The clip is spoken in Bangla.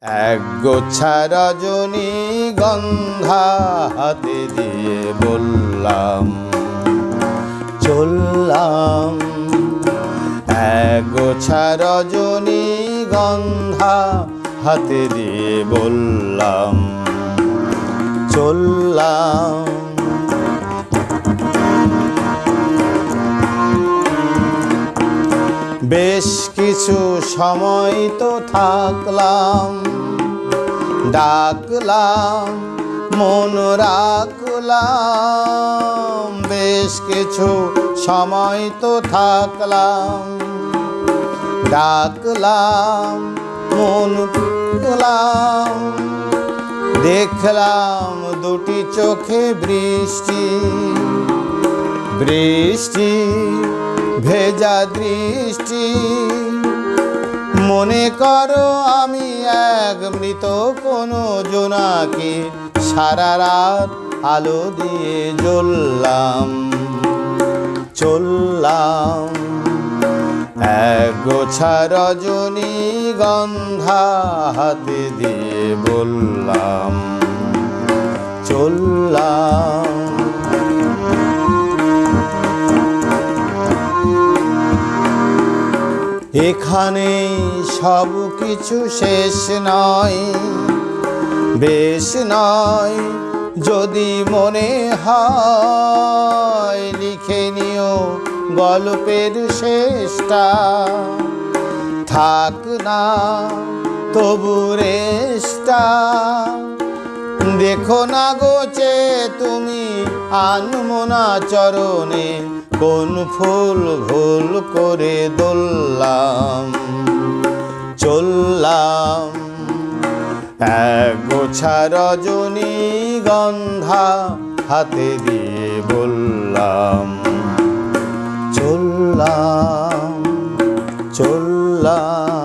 এক গোছা রজনীগন্ধা হাতে দিয়ে বললাম চললাম। এক গোছা রজনীগন্ধা হাতে দিয়ে বললাম চললাম। বেশ কিছু সময় তো থাকলাম, ডাকলাম মন রাখলাম। বেশ কিছু সময় তো থাকলাম, ডাকলাম মন রাখলাম। দেখলাম দুটি চোখে বৃষ্টি, বৃষ্টি ভেজা দৃষ্টি। মনে করো আমি এক মৃত কোনো জোনাকি, সারা রাত আলো দিয়ে জ্বললাম চললাম। এক গোছা রজনীগন্ধা হাতে দিয়ে বললাম চললাম। এখানে সব কিছু শেষ নয়, বেশ নয় যদি মনে হয়। লিখে নিও গল্পের শেষটা, থাক না তবু রেশটা। দেখো না গোছে তুমি আনমনা চরণে, কোন ফুল ভুল করে দোললাম চললাম। এক গোছা রজনীগন্ধা হাতে দিয়ে বললাম চললাম চললাম।